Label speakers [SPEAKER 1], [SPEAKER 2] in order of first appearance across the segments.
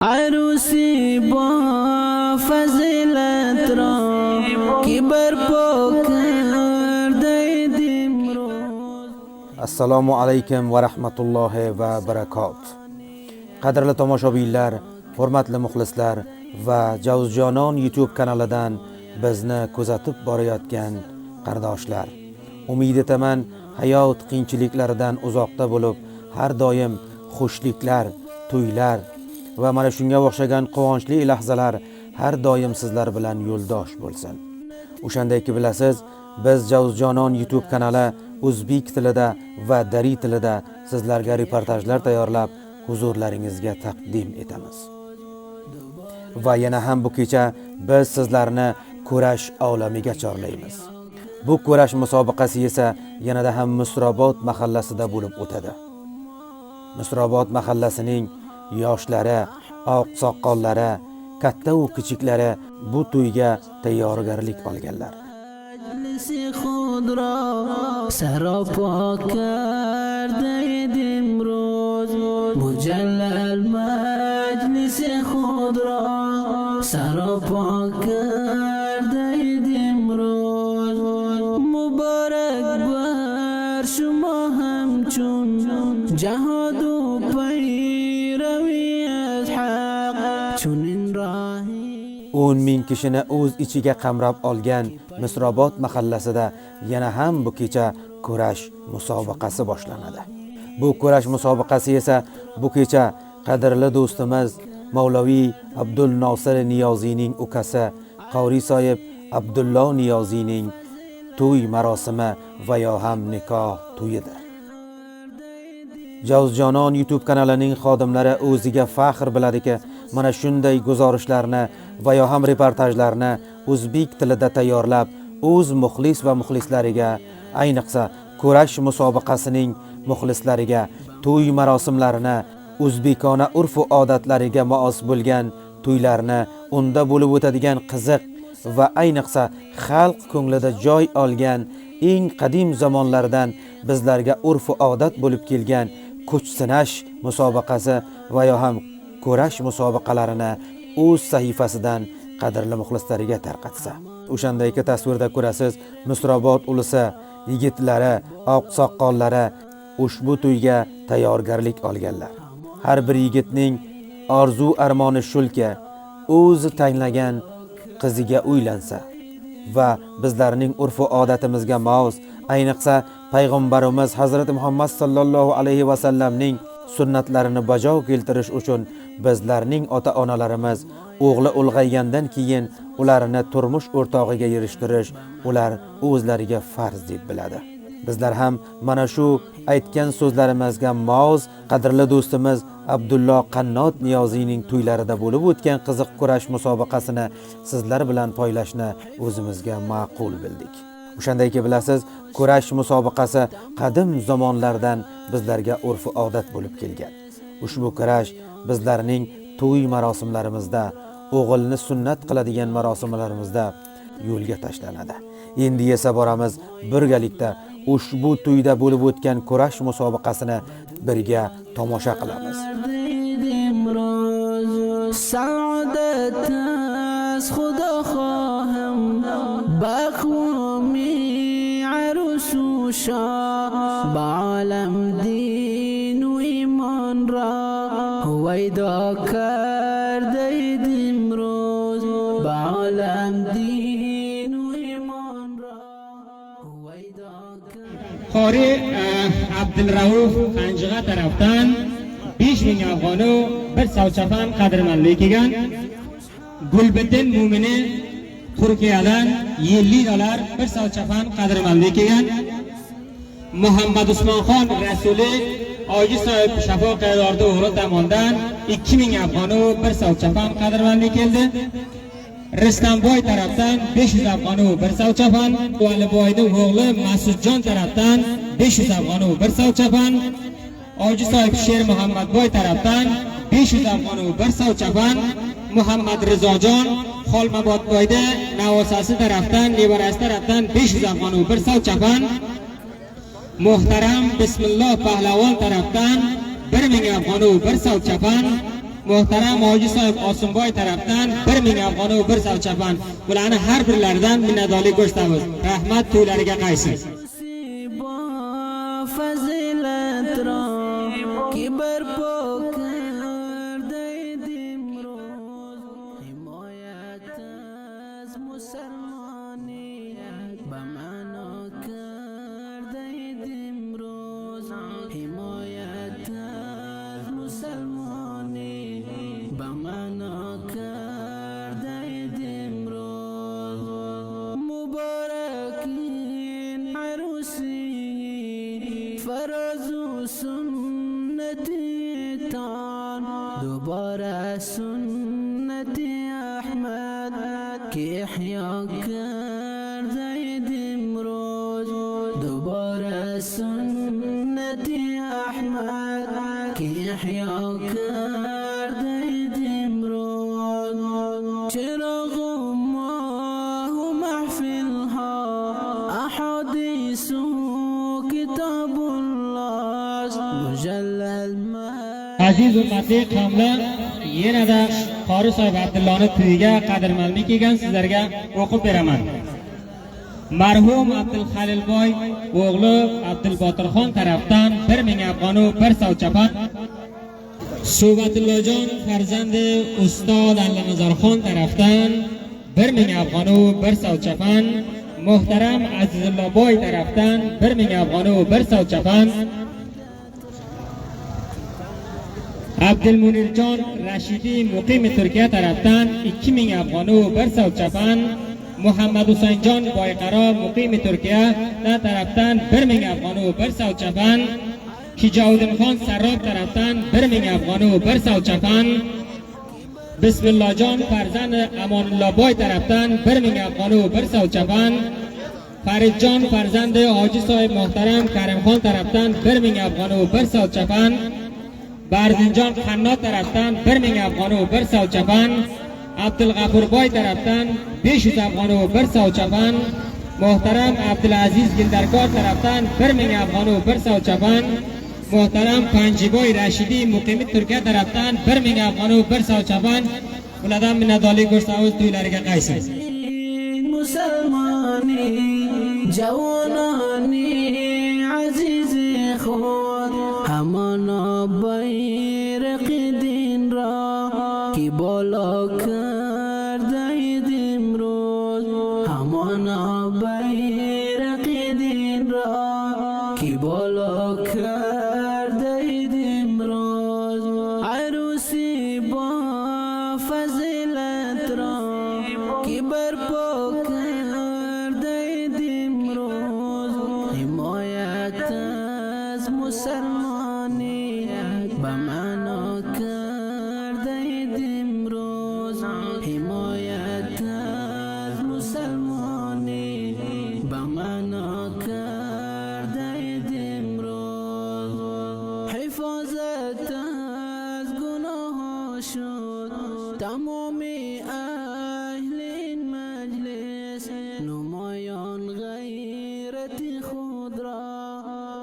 [SPEAKER 1] عروسی با فضیلت را کی برپا کرده امروز.
[SPEAKER 2] Assalomu alaykum va rahmatullohi va barakot. Qadrli tomoshabinlar, hurmatli muxlislar va Javuzjonon YouTube kanalidan bizni kuzatib borayotgan qardoshlar. Umid etaman, hayot qiyinchiliklaridan uzoqda bo'lib, har doim xushliklar, to'ylar va mana shunga o'xshagan quvonchli lahzalar har doim sizlar bilan yo'ldosh bo'lsin. O'shandayki bilasiz, biz Javuzjonon YouTube kanali o'zbek tilida va dari tilida sizlarga reportajlar tayyorlab huzurlaringizga taqdim etamiz. Va yana ham bu kecha biz sizlarni kurash olamiga chorlaymiz. Bu kurash musobaqasi esa yanada ham Misrobod mahallasida bo'lib o'tadi. Misrobod mahallasining yoshlari, oqsoqollari, katta va kichiklari bu to'yga tayyorgarlik olganlar.
[SPEAKER 1] خود را سراپا کرده امروز، مجلل مجلس خود را سراپا کرده امروز. مبارک بر شما همچون جهاد و پیروی از حق چنین راهی
[SPEAKER 2] 10,000 kishini o'z ichiga qamrab olgan Misrobod mahallasida yana ham bu kecha kurash musobaqasi boshlanadi. Bu kurash musobaqasi esa bu kecha qadrli do'stimiz Mavlaviy Abdul Nosir Niyoziyning ukasi Qori soyib Abdullo Niyoziyning to'y marosimi va yo ham nikoh to'yidir. Javuzjonon YouTube kanalining xodimlari o'ziga faxr biladiki, mana shunday guzorishlarni va yo ham reportajlarni o'zbek tilida tayyorlab, o'z muxlis va muxlislariga, ayniqsa kurash musobaqasining muxlislariga to'y marosimlarini, o'zbekona urf va odatlariga mos bo'lgan to'ylarni, unda bo'lib o'tadigan qiziq va ayniqsa xalq ko'nglida joy olgan eng qadim zamonlardan bizlarga urf va odat bo'lib kelgan kuchsinash musobaqasi va yo ham kurash musobaqalarini o'z sahifasidan qadrli muxlislariga tarqatsa. O'shandayki tasvirda ko'rasiz, Misrobod ulusi yigitlari, oqsoqollari ushbu to'yga tayyorgarlik olganlar. Har bir yigitning orzu armoni shulki, o'zi tanlagan qiziga uylansa va bizlarning urf va odatimizga mos, ayniqsa payg'ambarimiz Hazrat Muhammad sallallohu alayhi va sallamning sunnatlarini bajo keltirish uchun bizlarning ota-onalarimiz o'g'li ulg'aygandan keyin ularni turmush o'rtog'iga erishtirish ular o'zlariga farz deb biladi. Bizlar ham mana shu aytgan so'zlarimizga mos qadrli do'stimiz Abdullo Qannot Niyoziyning to'ylarida bo'lib o'tgan qiziq kurash musobaqasini sizlar bilan poylashni o'zimizga ma'qul bildik. O'shandayki bilasiz, kurash musobaqasi qadim zamonlardan bizlarga urf va odat bo'lib kelgan. Ushbu kurash bizlarning to'y marosimlarimizda, o'g'ilni sunnat qiladigan marosimlarimizda yo'lga tashlanadi. Endi esa boramiz birgalikda ushbu to'yda bo'lib o'tgan kurash musobaqasini birga tomosha qilamiz.
[SPEAKER 1] سعادت از خدا خواهم، بخوامی عروس و شاه، با عالم دین و ایمان را هویدا کرده امروز. با عالم دین و ایمان را هویدا کرده.
[SPEAKER 3] Qori Abdulrauf Qanjig'a tarafdan 5,000 afg'onu bir savchafan qadrmanlik kelgan. Gulbiddin Mo'mini Turkiyadan $50 bir savchafan qadrmanlik kelgan. Muhammad Usmonxon Rasuli Oji soyib Shafo Qaydordi o'g'li tomonidan 2,000 afg'onu bir savchafan qadrmanlik keldi. Ristamboy tarafdan 500 afg'onu bir savchafan, Valiboyning o'g'li Masudjon tarafdan 500 afg'onu bir savchafan, Oji soyib Sher Muhammadboy tarafdan 500 afg'onu bir savchafan, Muhammad Rizojon Xolmabodboyda navosasi tarafdan, nevarasi tarafdan 500 afg'onu bir savchafan, Muhtaram Bismillah Pahlavon tarafdan 1,000 afg'onu bir savchafan, muhtaram Hoji Sohib Osimboy tarafdan 1000 afg'on va 1 savchapan. Bularni har birlaridan minnatdorlik ko'rsatamiz. Rahmat to'ylariga qaysin.
[SPEAKER 1] fazilat ra kibar دوباره سنت احمد که احیا کرده امروز دوباره سنت احمد که احیا کرده امروز چراغ ماه و محفل ها احادیث و کتاب الله مجلل
[SPEAKER 3] Aziz hurmatli qavmlar, yanada Qori Sohib Abdulloni to'yiga qadrmandlik kelgan sizlarga o'qib beraman. Marhum Abdulxalilboy o'g'li Abdulbotirxon tarafdan 1000 afg'on va 1 savchapan. Suhbatullojon farzandi Ustod Allanazarxon tarafdan 1000 afg'on va 1 savchapan. Muhtaram Azizulloboy tarafdan 1000 afg'on va 1 savchapan. Abdulmunirjon Rashidi muqim Turkiya tarafdan 2000 afg'on va 1 savchapan. Muhammad Husaynjon Boyqaro muqim Turkiya tarafdan 1000 afg'on va 1 savchapan. Hijovuddinxon Sarrob tarafdan 1000 afg'on va 1 savchapan. Bismillahjon farzandi Amonulloboy tarafdan 1000 afg'on va 1 savchapan. Faridjon farzandi Hoji Sohib muhtaram Karimxon tarafdan 1000 afg'on va 1 savchapan. Barzinjon Qannot tarafdan 1000 afg'on va 1 savchapan. Abdulg'afurboy tarafdan 500 afg'on va 1 savchapan. Muhtaram Abdulaziz Gildarkor tarafdan 1000 afg'on va 1 savchapan. Muhtaram Panjiboy Rashidi muqimi Turkiya tarafdan 1000 afg'on va 1 savchapan. Ulardan minnatdorlik ko'rsatamiz to'ylariga qaysin.
[SPEAKER 1] Musulmoni javononi azizi khud hamona bayrak din ra ki bola karde imroz hamona bayrak din ra ki bola karde imroz arusi ba fazilat ra ki barpo karde imroz himayat az musalmani bamana karde imroz himayat az musalmani bamana karde imroz hifazat az gunah shud tamami ahli majlis numayan ghayrati khud ra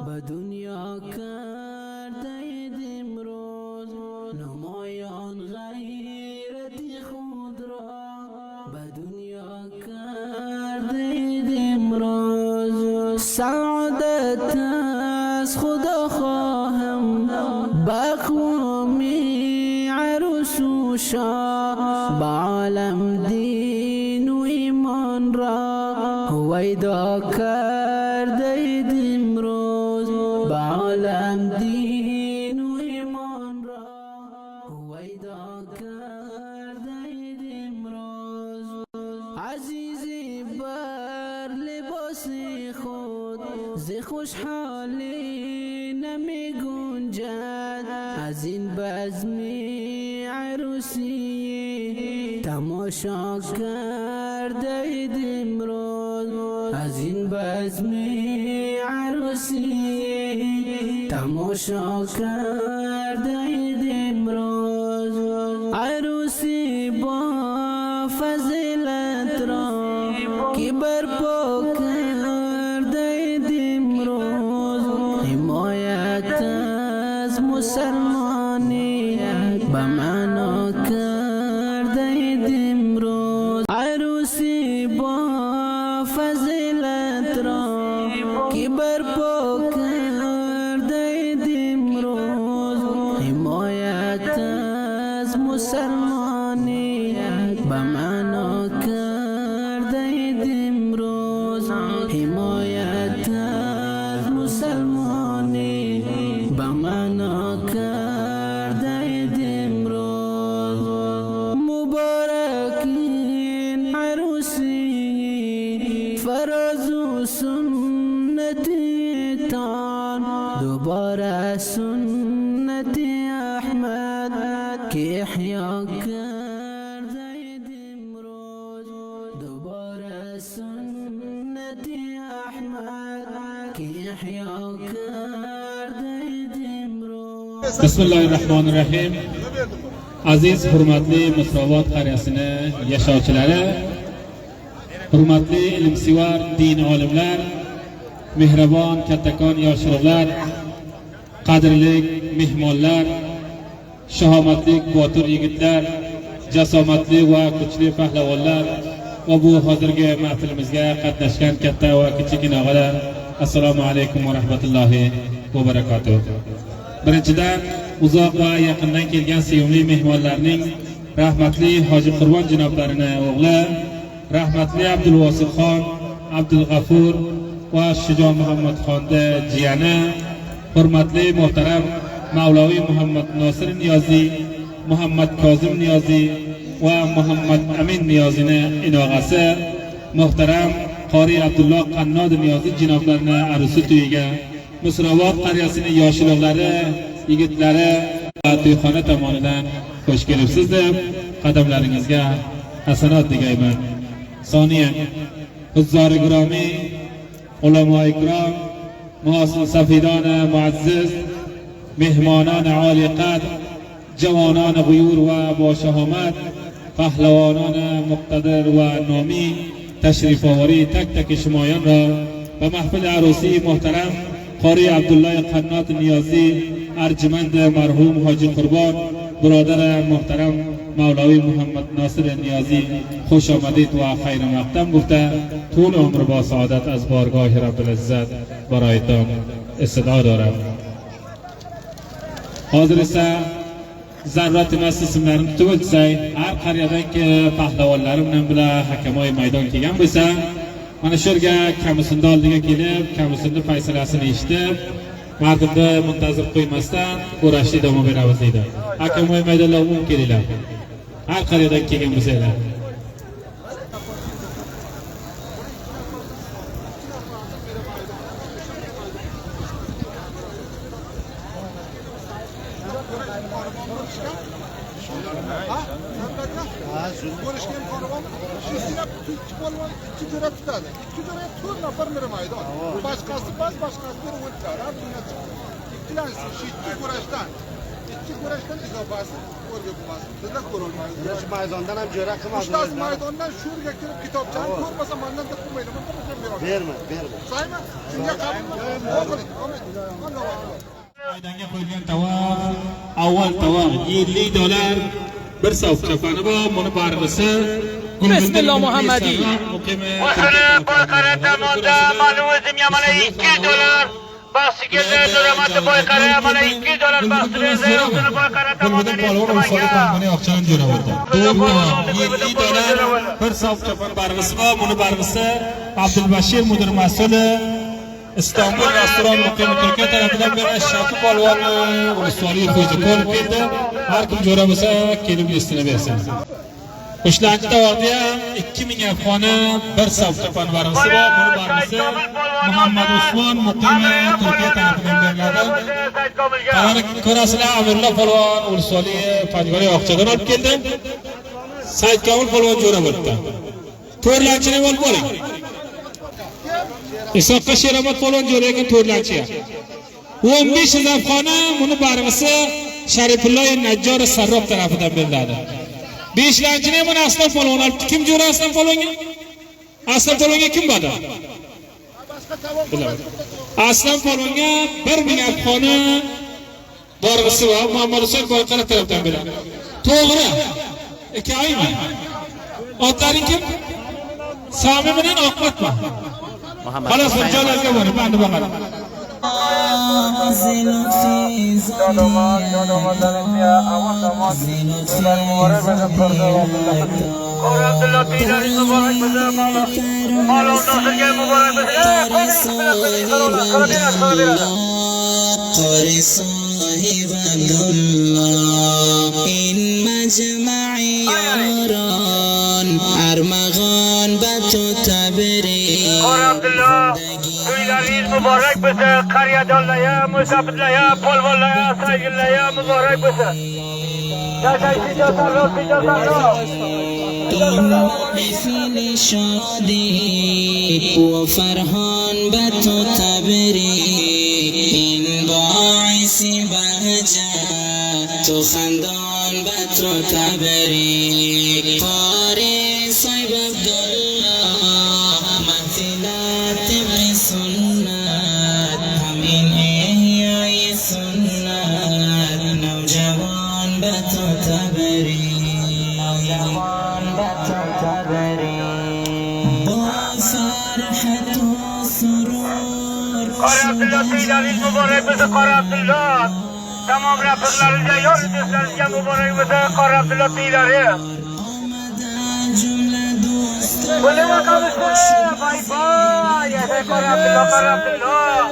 [SPEAKER 1] ba dunya karde imroz numayan ghayrati khud ra ba dunya karde imroz saadat az khuda khaham baqwami عروس و شاه بعالم دین و ایمان را هویدا کرده امروز بعالم دین و ایمان را هویدا کرده امروز عزیزی بر لباس خود ز خوشحالی نمی گنجد از این بزمی عروسی تماشا کرده امروز از این بزمی عروسی تماشا کرده امروز عروسی با فضیلت را که برپا کرده امروز حمایت از مسلمانی به معنا مسلمانیت به معنا کرده امروز حمایت از مسلمانی به معنا کرده امروز مبارکین عروسی فراز و سنتیتان دوباره سنت احمد که احیا کرده امروز دوباره سنت احمد که احیا کرده امروز.
[SPEAKER 3] بسم الله الرحمن الرحیم. Aziz hurmatli Misrovot qaryasini yashovchilari, hurmatli ilmsevar din olimlar, mehribon kattakon yoshliqlar, qadrli mehmonlar, shahomatli botir yigitlar, jasomatli va kuchli pahlavonlar va bu hozirgi mahfilimizga qatnashgan katta va kichik og'alar, assalomu alaykum va rahmatullohi va barakatuh. Birinchidan uzoq va yaqindan kelgan sevimli mehmonlarning rahmatli Hoji Qurbon janoblarini o'g'li, rahmatli Abdulvosilxon, Abdulg'afur va Shujo Muhammadxonni jiyani, hurmatli muhtaram Mavloviy Muhammad Nosir Niyoziy, Muhammad Kozim Niyoziy va Muhammad Amin Niyozini inog'asi, muhtaram Qori Abdulloh Qannod Niyoziy janoblarini arusi to'yiga Misrovot qaryasining yoshliqlari, yigitlari va to'yxona tomonidan xush kelibsiz deb qadamlaringizga hasanat tegayman. Soniyan huzzori giromiy, ulamoi kirom, muassil safidona muazziz, mehmonona oliy qadr, javonona g'uyur va boshahomat, pahlavonona muqtadir va nomiy tashrifovori tak shimoyan va mahfil arusi muhtaram Qori Abdulloh Qannot Niyoziy, Arjimand marhum Hoji Qurbon birodar muhtaram Mavloviy Muhammad Nosir Niyoziy xush omadid va xayr maqdam gufta طول عمر با سعادت از بارگاه رب العزت برایتان استدعا دارم. Hozir esa zarrat emas ismlarini tutib o'tsak, har qaryadan ki pahlavonlarim bilan bila hakamoy maydon kelgan bo'lsa, mana shu yerga komissionni oldiga kelib, komissionni faysalasini eshitib, mardimni muntazir qo'ymasdan kurashni davom beramiz deydi. Hakamoy maydonga umum kelinglar. Har qaryadan kelgan bo'lsanglar.
[SPEAKER 4] Ko'rishgan qo'rg'on shizina polvon ikki jo'ra tutadi. Ikki jo'ra 4 nafar mir maydon. Boshqasi boshqasi bir o'tadi. Har dunyo ikkilansin shu ikki kurashdan izofasi ko'rga bo'lmasin. Sizlar ko'rolmaysiz. Shu maydondan ham jo'ra qilmadi. Shu maydondan shu yerga kirib kitobchani ko'rmasa mendan deb qo'ymaydi. Berma. Sayma. Shunga qabul
[SPEAKER 3] Maydonga qo'yilgan tovoq, avval tovoq $50 bir sof chapani bor, buni barg'isi
[SPEAKER 5] Bismillah Muhammadiy.
[SPEAKER 6] O'shalar boyqaratamanda mana o'zimga mana $2 bahsi keldi, daromadi boyqara mana $2 bahsi berdi, o'shalar boyqaratamanda
[SPEAKER 3] polvon o'shalar taxmini oqchani jo'ra bo'ldi. $50 bir sof chapan barg'isi bor, buni barg'isi Abdulbashir mudir mas'uli İstanbul restoran muqimi Turkiya tarafidan berilgan Shafi polvonni Ulusvaliy qo'ydi ko'rib keldi. Har kim jo'ra bo'lsa kelib listini bersin. Ushlanchi tovoqda ham 2000 afg'oni bir sof chapan barg'isi bor, buni barg'isi Muhammad Usmon muqimi Turkiya tarafidan beriladi. Qaror ko'rasizlar, Amirulloh polvon Ulusvaliy Panjg'ariy oqchadan olib keldi. Said Komil polvon jo'ra bo'ldi. To'rlanchini olib boring. Isoqqa Sheromat polvon jo'ragan to'rlanchi. 15 afg'oni buni barg'isi Sharifulloh Najjor Sarroq tarafidan beriladi. 5lanchini mana Aslan polvon olibdi. Kim jo'ra Aslan polvonga? Aslan polvonga kim bordi? Aslan polvonga 1000 afg'oni barg'isi va Muhammad Husayn Boyqara tarafdan beriladi. To'g'ri. Ikaymi? Otlaring kim? Sami bilan Oqbatmi? Xolos joylariga borib, endi boqaman.
[SPEAKER 6] عبدالله بیداری مبارک بده مالا ناصرگه مبارک بده
[SPEAKER 1] قاری صاحب عبدالله این مجمع یاران ارمغان به تو تبریک
[SPEAKER 6] قاری عبدالله بیداری مبارک بده قریه دالله مصابت له پلوان له سایل له مبارک بده
[SPEAKER 1] این محفل شادی و فرحان به تو تبریک این باعث بهجت و خندان به تو تبریک قاری صاحب عبدالله مثلات سنت همین احیای سنت نوجوان به تو تبریک
[SPEAKER 6] قاری عبدالله بیداری مبارک بده قاری عبدالله تمام رفقلارınca yol دوستlarınca مبارک بده قاری عبدالله بیداری بله مقامسته بای بای قاری عبدالله قاری عبدالله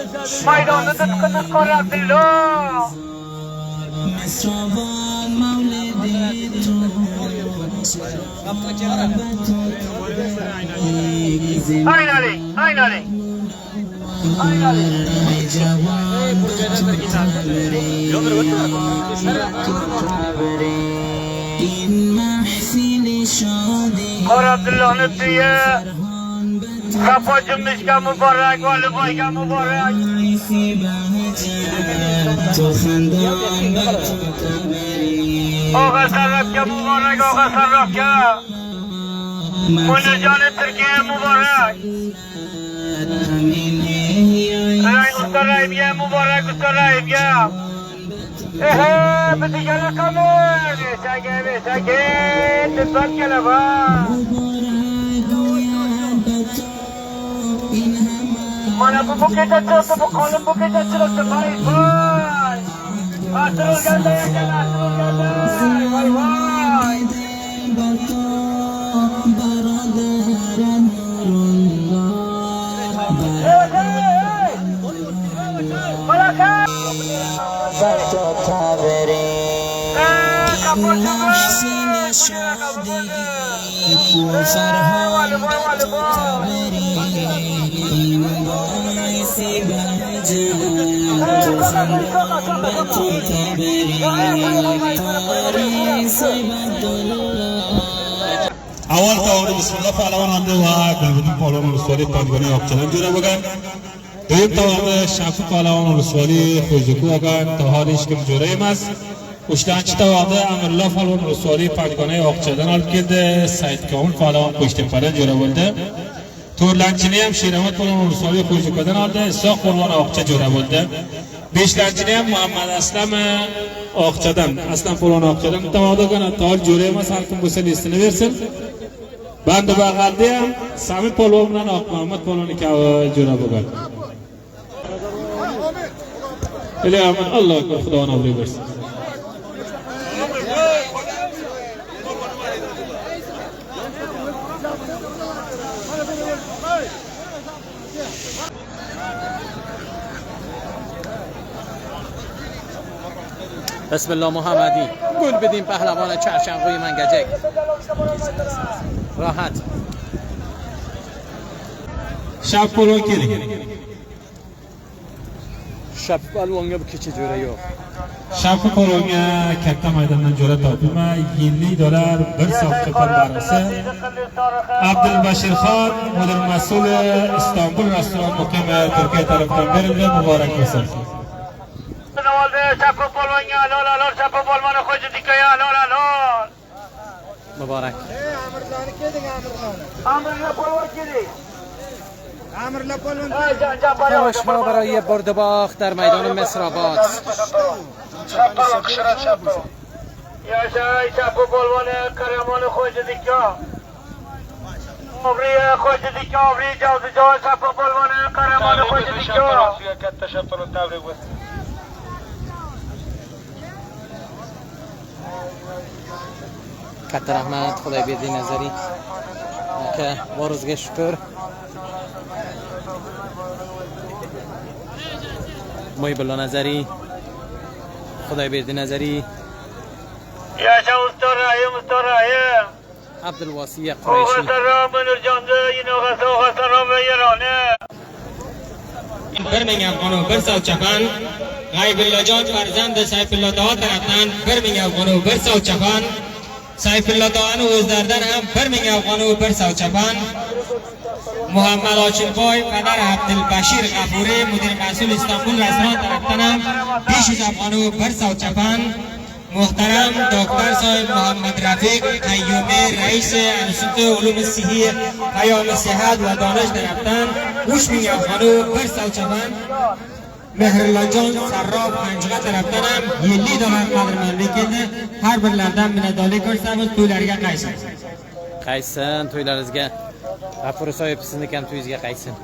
[SPEAKER 6] مایدانı tutkunuz قاری عبدالله
[SPEAKER 1] مصربان مولدی تو
[SPEAKER 6] Aynen Ali, aynen Ali. Aynen Ali. Qori Abdullah'ın diye kapacımışken mübarek, valibayken mübarek. Ağa sarrafken mübarek, ağa sarrafken. Münircanı Türkiye mübarek. Usta Rahibiye mübarek, Usta Rahibiye. Bizi gele kamur. Vesage, tıbbat gele var. Mana bu bukete çıktı, bu kolun bukete çıktı. Vay vay. Asrul geldi yaşan, asrul geldi. Vay vay.
[SPEAKER 7] اول تاور بسم الله پهلوان آنده و گلبدی پهلوان رسوالی پانگانی آبچلان جوره بگن دویم تاور شاف پهلوان رسوالی خوزکو بگن تا حالش که جوره ایم است اشتانچی تاور امرالله پهلوان رسوالی پانگانی آبچلان آل کرده سید کامل پهلوان پشت پره جوره بولده تورلانچینی هم شیرمت پهلوان رسوالی خوزکو دن آلده ساق پهلوان آبچه جوره بولده بیشلانچینی هم محمد اسلم آقچدن اصلا پهلوان آقچدن تاور کنه تا حال جوره ایم است هرکن بسه لیستنه برسن بند بغلدی هم سامی پلوان من آق محمد پلوانی که جوره بگرد الی آمین الله اکبر خدا نبری برسن
[SPEAKER 5] بسم الله محمدی گل بدیم پهلوان چرچنقوی منگجک راحت
[SPEAKER 7] شب پلوان کلی
[SPEAKER 5] شب پهلوانگا بکچه جوره یو
[SPEAKER 7] شب پلوان کتا میدان جوره تاپیما $50 bir safta barası Abdülbaşir Khan müdür mesul İstanbul restoran mukim Türkiye tarafından verildi mübarek olsun.
[SPEAKER 6] شب پلوان الان الان شب پلوان خوش دیگه الان الان
[SPEAKER 5] مبارک تماشا برای بردباخت در میدان مصرآباد
[SPEAKER 6] یا شب پلوان کرمان خوش دیگه مبری خوش دیگه مبری جوز جوز شفا پلوانه قهرمان خوش دیگه تشکر و تبریک
[SPEAKER 5] katta rahmat Xudoyberdi Nazariy aka, Borizga shukr. Mo'yinbillo Nazariy, Xudoyberdi Nazariy,
[SPEAKER 6] yasha ustorayi
[SPEAKER 5] Abdulvasiy Qurayshi,
[SPEAKER 6] Sarrom Nurjonda Yinoga Sarrom Yarone
[SPEAKER 3] 1000 afg'on bir savchapan G'aybillajon farzandi Sayfullo Davo tarafdan 1000 afg'on bir savchapan Sayfullo Davoni o'zlaridan ham 1000 afg'on bir savchapan Muhammad Ochilboy Qadar Abdulbashir G'afuriy mudir mas'ul Istanbul restoran tarafdan ham 500 afg'on bir savchapan Muhtaram Doktor Soyib Muhammad Rafiq Qayyumi Rais Institut Ulum Sihiy Qayom Sihat va Donish tarafdan 3000 afg'on bir savchapan Mehrillajon Sarrof Qanjig'a tarafdan ham $50 qadrmandlik keldi. Har birlaridan minnatdorlik ko'rsatamiz. To'ylarga qaysin.
[SPEAKER 5] qaysin to'ylaringizga. G'afur Soyib sizning ham to'yingizga qaysin.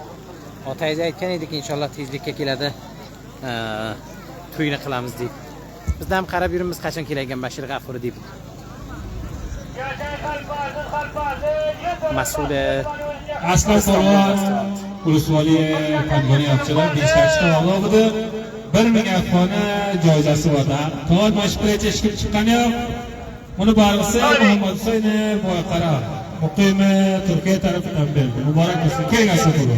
[SPEAKER 5] Otangiz aytgan edik, inshaalloh tezlikka keladi. To'yini qilamiz deb. Biz ham qarab yurimiz qachon keladigan Bashir G'afur deb. Mas'ul
[SPEAKER 7] Aslan Polvon Ulusvali Pandoni yapchilar 5-ta g'olibida 1000 afg'oni joizasi bor. To'g'ri mashg'ulot ishga chiqqani yo'q. Buni barisi Muhammad Husayn Boyqara muqimi Turkiya tarafidan berdi. Muborak bo'lsin. Kelgasi bo'ldi.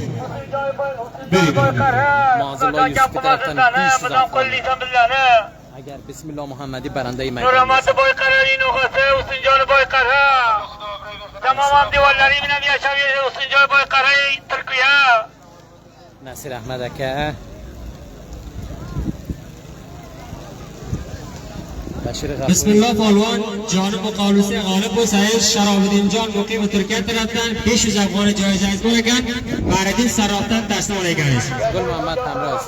[SPEAKER 5] Mozillo Yusuf tarafdan 500 afg'on. Agar Bismillah Muhammadi barandai maydan.
[SPEAKER 6] Nuramat Boyqara Yinoga Usinjon Boyqara Tamam diyorları bilan yashab Usinjon Boyqara Turkiya
[SPEAKER 5] Nasir Ahmad aka, Bashir G'afur.
[SPEAKER 3] Bismillah polvon joni muqobilasi g'olib bo'lsangiz Sharobiddinjon muqimi Turkiya tarafdan 500 afg'on joizangiz bor ekan. Baridin Sarofdan taslim olayganingiz.
[SPEAKER 5] Gul Muhammad Hamroz,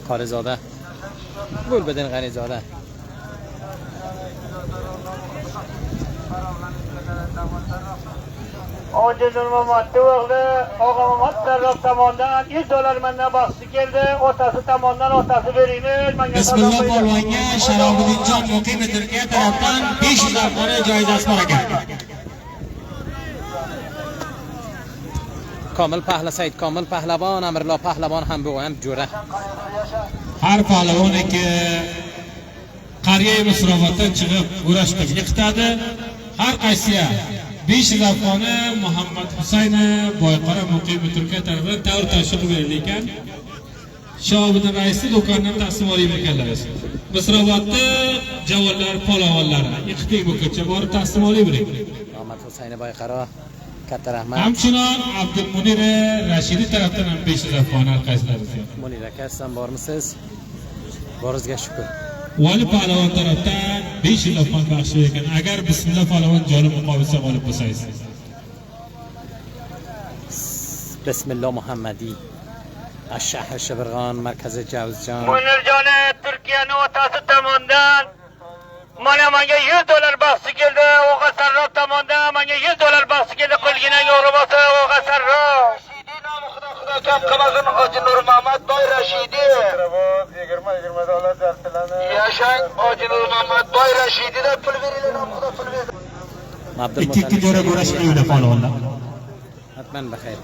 [SPEAKER 5] Qorizoda, Gulbadin G'anizoda.
[SPEAKER 6] Ojiz Nurmat o'g'li Og'amat Sarrof tomonidan $100 mendan baxshi keldi. Otasi tomonidan otasi beraymiz.
[SPEAKER 3] Bismillah polvonga Sharobiddinjon muqimi Turkiya tarafdan 500 afg'on joizasi bor ekan.
[SPEAKER 5] Komil Pahla Said Komil Pahlavon, Amirlo Pahlavon ham bu ham jo'ra.
[SPEAKER 7] Har pahlavon aka qariya musrofatdan chiqib kurashga yiqitadi. Har qaysiya 500 afg'oni Muhammad Husayn Boyqara muqimi Turkiya tarafidan tavr tashviq berilgan. Shahobiddin raisi do'kondan taqsim olib ekanlar. Musrofatda javonlar, palovonlar yiqiting bo'kacha borib taqsim olib bering.
[SPEAKER 5] Muhammad Husayn Boyqara katta rahmat.
[SPEAKER 7] Hamchinon Abdulmunir Rashidi tarafdan ham 500 afg'on qaysilarisiz.
[SPEAKER 5] Munir aka, sizam bormisiz? Borizga shukr.
[SPEAKER 7] Vali Pahlavon tarafdan 500 afg'on baxsh ekan. Agar Bismillah Pahlavon joni muqobilsa g'olib bo'lsangiz.
[SPEAKER 5] Bismillah Muhammadi. Ash-Shahr Shibirg'on markazi Javzjon.
[SPEAKER 6] Munirjoni Turkiyaning otasi tomonidan mana menga $100 baxshi keldi. O'g'a Sarrof tomonidan menga $100 baxshi keldi. Qilginan yo'g'ri bo'lsa O'g'a Sarrof. Xudo kam qilmasin Hoji Nurmuhammad Boy Rashidi. $20 dartilani. Yashang Hoji Nurmuhammad Boy Rashidida pul beringlar, Xudo pul bersin.
[SPEAKER 7] Ikki jo'ra kurashga uyda pahlavonlar.
[SPEAKER 5] Hatman baxayr.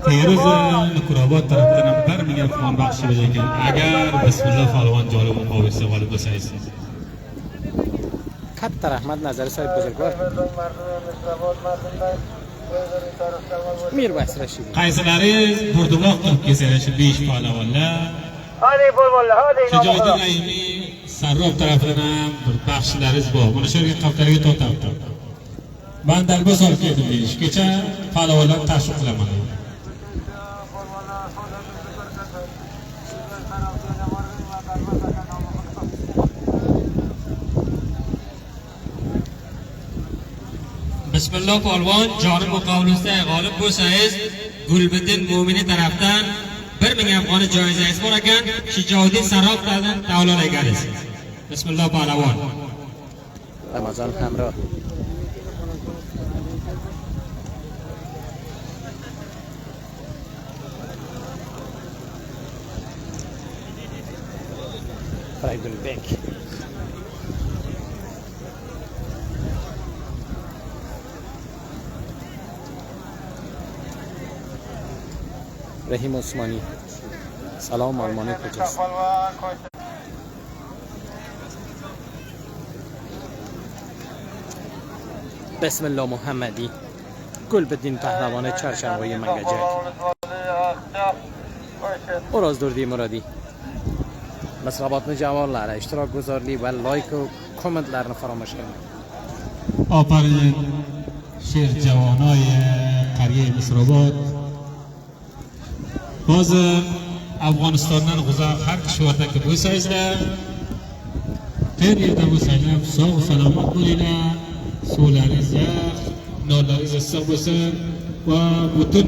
[SPEAKER 7] Teruz Nukurobod tarafidan 1000 afg'on baxsh ekan. Agar Bismillah Pahlavon joni muqobilsa g'olib bo'lsangiz.
[SPEAKER 5] Katta rahmat Nazari Soyib buzrukvar. Mirbas Rashid.
[SPEAKER 7] Qaysilaringiz burdumoq qilib kelsangiz 5 pahlavonlar.
[SPEAKER 6] Hadi bo'ldi, hadi.
[SPEAKER 7] Shijoatdin Ayni Sarrof tarafidan ham bir baxshilaringiz bor. Buni shu yerga qaplarga to'xtatdi. Ben dalba solib keldim deyish. Kecha pahlavonlar tashviq qilaman.
[SPEAKER 3] Bismillah polvon, joni muqobilingizda g'olib bo'lsangiz, Gulbiddin Mo'mini tarafdan 1000 afg'oni joyizangiz bor ekan, Shijoatdin Sarroqdan davlat egalisiz. Bismillah polvon.
[SPEAKER 5] Ramazon hamroh. Fraydulbek. Rahim Osmani. Salom Almoni ko'chasi. Bismillah Muhammadi. Gulbiddin Pahlavoni Chorshanboy Mangajak. O'rozdurdi Murodi. Misrobotni javonlari, ishtirok guzorlik va like va kommentlarni faromos qilmang.
[SPEAKER 7] Ofarin sher javonoy qariya Misrobot. Hozir Afg'onistondan G'uzor har kishvarda bo'lsangizlar, qayerda bo'lsanglar sog' salomat bo'linglar. Suvlaringiz yaxshi, nonlaringiz issiq bo'lsin va butun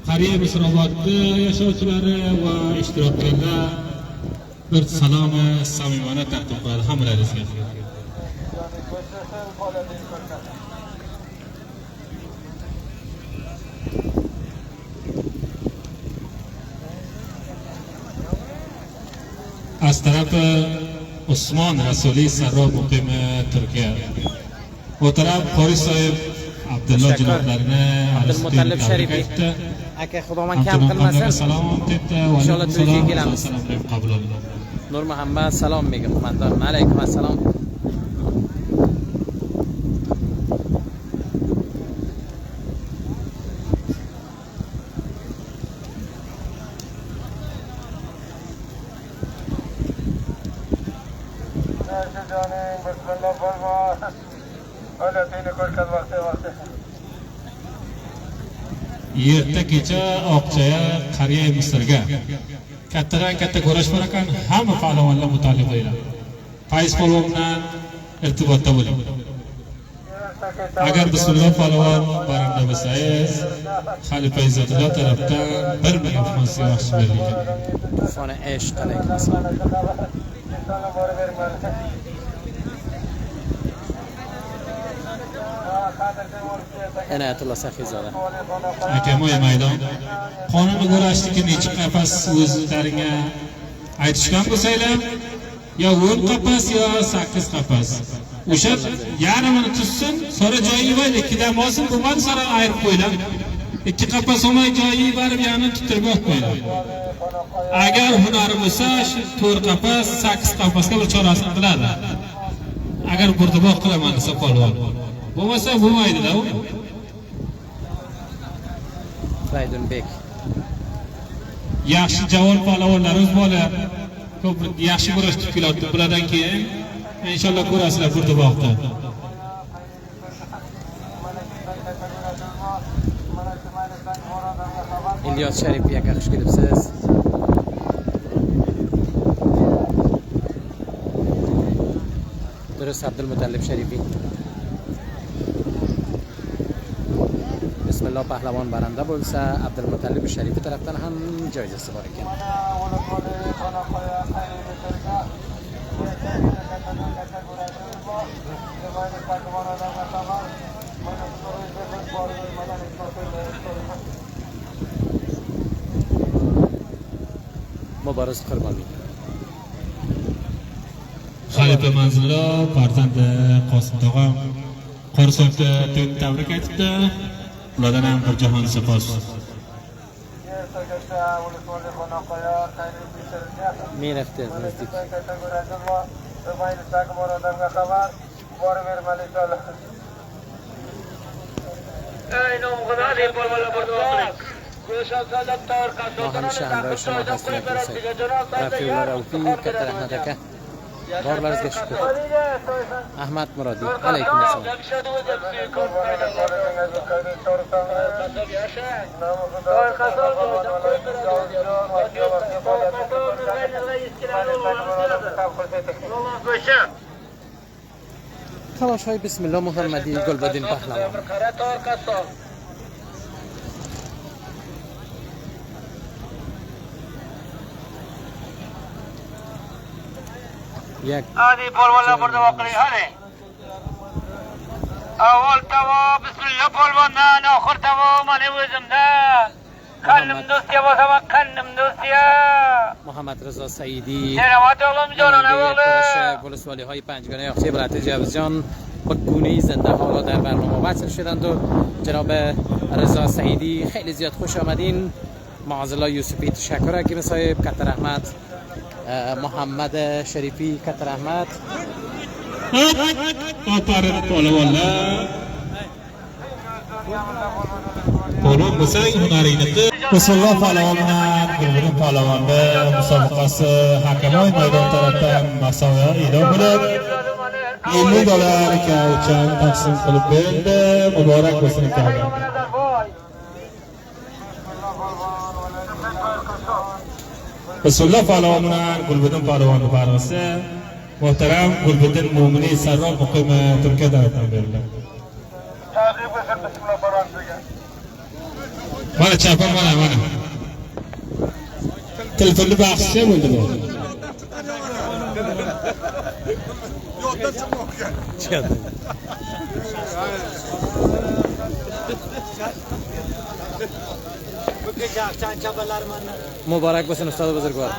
[SPEAKER 7] qariya Misrobotda yashovchilari va ishtirokchilar bir salom samimona taqdim qiladi hammalaringizga. از طرف عثمان رسولی سراب مقیم ترکیه و طرف قاری صاحب عبدالله جنابلرine
[SPEAKER 5] Abdulmutallib Sharifi aka xudoman kam qilmasa inshaalloh Turkiyaga kelamiz. Nur Muhammad salom mega qo'mondon. Alaykum assalom.
[SPEAKER 7] Erta kecha Oqchaya qariya Misrga kattadan katta ko'rash bor ekan, hamma pahlavonlar mutolib bo'linglar. Fayz polvon bilan irtibotda bo'ling. Agar bismillah polvon baranda bo'lsangiz, Xalifa Izzatulloh tarafdan 1000 afg'on yaxshi berilgan.
[SPEAKER 5] Fona ish alaykum assalom. Inayatulloh Saxizoda.
[SPEAKER 7] Akamoy maydon. Qonunni ko'rashdiki necha qafas o'zlaringga aytishgan bo'lsanglar, yo 10 qafas yo 8 qafas. O'sha yarmini tutsin, sora joyiga qo'yib, ikkidan olsin, bo'lmadi sora ayirib qo'yinglar. 2 qafas olmay joyiga borib, yana tutirib qo'yinglar. Agar hunari bo'lsa, shu 4 qafas, 8 qafasga bir chorasini qiladi. Agar burdiboq qilaman desa polvon. Bo'lmasa bo'lmaydi-da u.
[SPEAKER 5] Fraydulbek.
[SPEAKER 7] Yaxshi javon polvonlarimiz bor. Ko'p yaxshi kurashib kelyapti. Bulardan keyin inshaalloh ko'rasizlar burdiboqda.
[SPEAKER 5] Ilyos Sharipov aka xush kelibsiz. Durust Abdulmutallib Sharifiy. Bismillah pahlavon baranda bo'lsa, Abdulmutallib Sharifiy tarafdan ham joyizasi bor ekan. Muborak Qurbonbek.
[SPEAKER 7] Xalifa Manzillo farzandi Qosim tog'am Qorisovga tabrik aytibdi. Ulardan ham bir jahon sapos.
[SPEAKER 5] Men aftermizdik. Hamisha hamroh shuma hasrat qilsak. Rafiullar Alfiy katta rahmat aka. Borlaringizga shukr. Ahmad Murodi. Alaykum assalom. تماشای بسم الله محمدی گلبدین پهلوان. یک
[SPEAKER 6] هذه بالولا برد واقعي هذه اول توا بسم الله بالوان آخر توا من وزمدان کنم دوستیا با توا کنم دوستیا
[SPEAKER 5] محمد رضا سعیدی
[SPEAKER 6] سلامت اغلام جانان اغلام
[SPEAKER 5] گلسوالی های پنجگانه آختی برات جوزجان با گونه زنده حالا در برنامه وصل شدند و جناب رضا سعیدی خیلی زیاد خوش آمدین. معاذالله یوسفی تشکر که صاحب کتر احمد محمد شریفی کتر احمد
[SPEAKER 7] آفرین پالوانlar پالوان مسنگ هنرینقی بسم الله پالوانlar گلبدین پالوانlar musobaqasi hakamay maydon tarafdan masoya e'lon bo'lib $50 uchun taqsim qilib berildi. Muborak bo'lsin akaga. Bismillah pahlavonlar Gulbudin pahlavoni parvasi muhtaram Gulbudin Mo'miniy Sarroq muqimi Turkiya tarafidan berildi. Mana chapam mana. Telefonni baxshi bo'ldi bu.
[SPEAKER 4] Yoldan çıkmak
[SPEAKER 5] chiqadi. Muborak bo'lsin ustoz buzurgvar.